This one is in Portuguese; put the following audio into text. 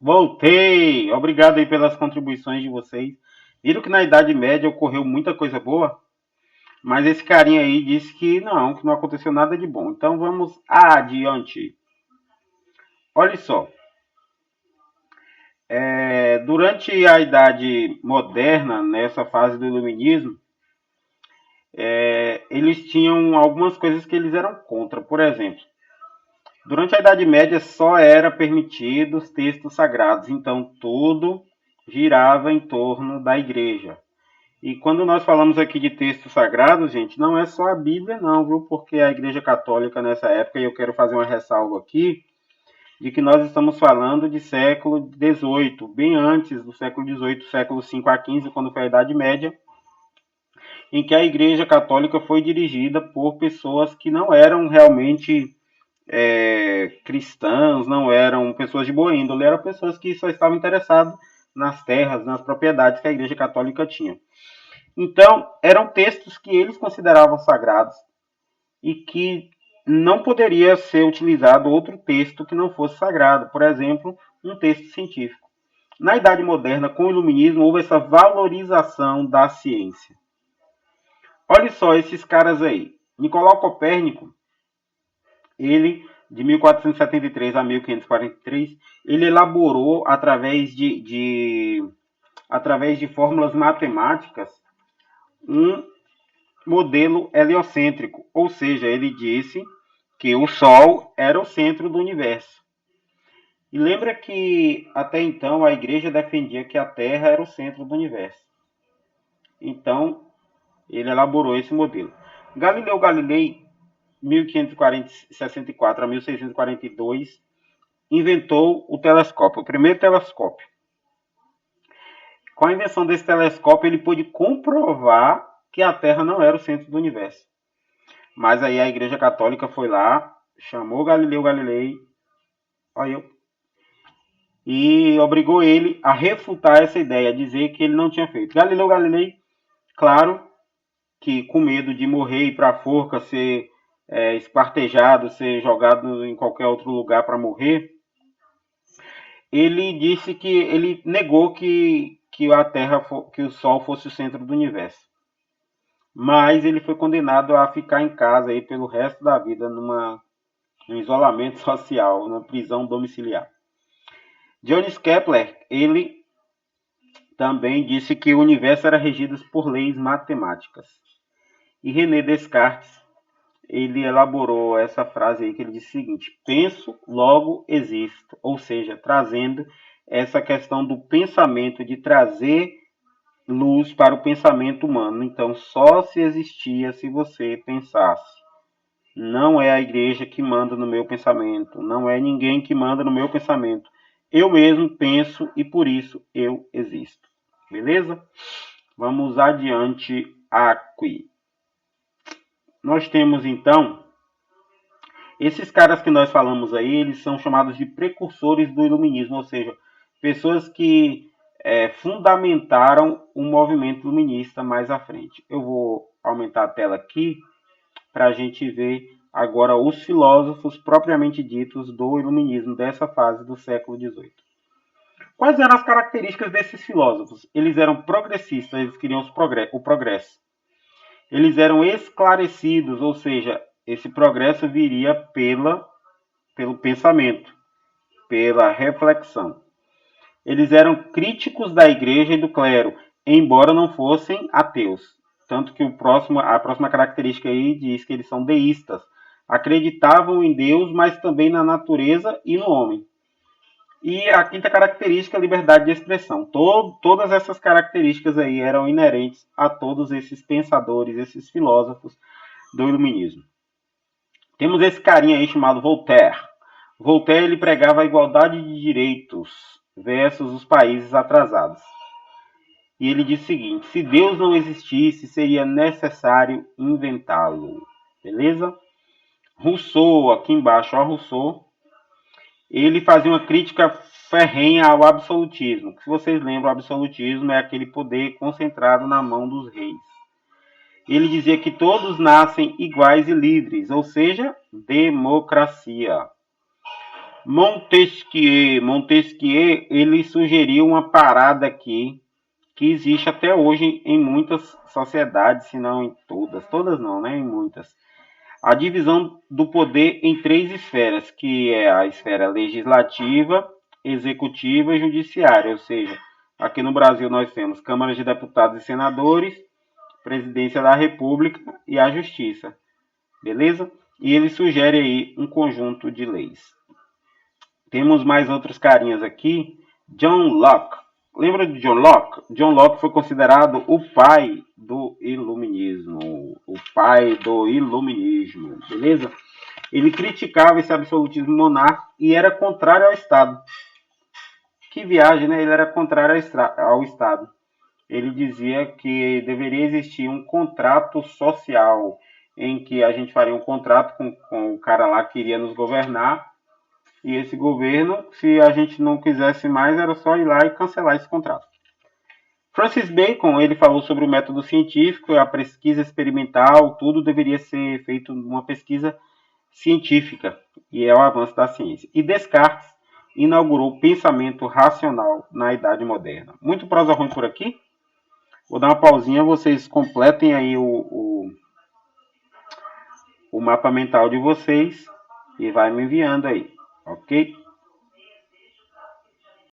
Voltei! Obrigado aí pelas contribuições de vocês. Viram que na Idade Média ocorreu muita coisa boa? Mas esse carinha aí disse que não aconteceu nada de bom. Então vamos adiante. Olha só, durante a Idade Moderna, nessa fase do Iluminismo, eles tinham algumas coisas que eles eram contra. Por exemplo, durante a Idade Média só era permitido os textos sagrados, então tudo girava em torno da igreja. E quando nós falamos aqui de textos sagrados, gente, não é só a Bíblia, não, viu? Porque a Igreja Católica nessa época, e eu quero fazer uma ressalva aqui, de que nós estamos falando de século XVIII, bem antes do século XVIII, século V a XV, quando foi a Idade Média, em que a Igreja Católica foi dirigida por pessoas que não eram realmente cristãos, não eram pessoas de boa índole, eram pessoas que só estavam interessadas nas terras, nas propriedades que a Igreja Católica tinha. Então, eram textos que eles consideravam sagrados e que não poderia ser utilizado outro texto que não fosse sagrado, por exemplo, um texto científico. Na Idade Moderna, com o Iluminismo, houve essa valorização da ciência. Olha só esses caras aí. Nicolau Copérnico, ele, de 1473 a 1543, ele elaborou, através de fórmulas matemáticas, um modelo heliocêntrico, ou seja, ele disse que o Sol era o centro do universo. E lembra que até então a igreja defendia que a Terra era o centro do universo. Então, ele elaborou esse modelo. Galileu Galilei, 1564 a 1642, inventou o telescópio, o primeiro telescópio. Com a invenção desse telescópio, ele pôde comprovar que a Terra não era o centro do universo. Mas aí a Igreja Católica foi lá, chamou Galileu Galilei, olha eu, e obrigou ele a refutar essa ideia, a dizer que ele não tinha feito. Galileu Galilei, claro, que com medo de morrer e ir para a forca, ser esquartejado, ser jogado em qualquer outro lugar para morrer, ele disse que ele negou que a Terra, que o Sol fosse o centro do universo. Mas ele foi condenado a ficar em casa aí pelo resto da vida num isolamento social, numa prisão domiciliar. Johannes Kepler, ele também disse que o universo era regido por leis matemáticas. E René Descartes, ele elaborou essa frase aí que ele disse o seguinte: penso, logo existo, ou seja, trazendo essa questão do pensamento, de trazer luz para o pensamento humano. Então, só se existia se você pensasse. Não é a igreja que manda no meu pensamento, não é ninguém que manda no meu pensamento. Eu mesmo penso e por isso eu existo. Beleza? Vamos adiante aqui. Nós temos então esses caras que nós falamos aí, eles são chamados de precursores do iluminismo, ou seja, pessoas que fundamentaram o movimento iluminista mais à frente. Eu vou aumentar a tela aqui para a gente ver agora os filósofos propriamente ditos do iluminismo dessa fase do século XVIII. Quais eram as características desses filósofos? Eles eram progressistas, eles queriam o progresso. Eles eram esclarecidos, ou seja, esse progresso viria pelo pensamento, pela reflexão. Eles eram críticos da igreja e do clero, embora não fossem ateus. Tanto que a próxima característica aí diz que eles são deístas. Acreditavam em Deus, mas também na natureza e no homem. E a quinta característica, liberdade de expressão. Todas essas características aí eram inerentes a todos esses pensadores, esses filósofos do iluminismo. Temos esse carinha aí chamado Voltaire. Voltaire ele pregava a igualdade de direitos versus os países atrasados. E ele diz o seguinte: se Deus não existisse, seria necessário inventá-lo. Beleza? Rousseau, aqui embaixo, ó, Rousseau, ele fazia uma crítica ferrenha ao absolutismo. Se vocês lembram, o absolutismo é aquele poder concentrado na mão dos reis. Ele dizia que todos nascem iguais e livres, ou seja, democracia. Montesquieu, ele sugeriu uma parada aqui que existe até hoje em muitas sociedades, se não em todas, todas não, né? Em muitas. A divisão do poder em três esferas, que é a esfera legislativa, executiva e judiciária, ou seja, aqui no Brasil nós temos Câmara de Deputados e Senadores, Presidência da República e a Justiça, beleza? E ele sugere aí um conjunto de leis. Temos mais outros carinhas aqui. John Locke. Lembra de John Locke? John Locke foi considerado o pai do iluminismo. O pai do iluminismo, beleza? Ele criticava esse absolutismo monárquico e era contrário ao Estado. Que viagem, né? Ele era contrário ao Estado. Ele dizia que deveria existir um contrato social, em que a gente faria um contrato com o cara lá que iria nos governar, e esse governo, se a gente não quisesse mais, era só ir lá e cancelar esse contrato. Francis Bacon, ele falou sobre o método científico, a pesquisa experimental, tudo deveria ser feito numa pesquisa científica, e é o avanço da ciência. E Descartes inaugurou o pensamento racional na Idade Moderna. Muito prosa ruim por aqui. Vou dar uma pausinha, vocês completem aí o mapa mental de vocês e vai me enviando aí, ok?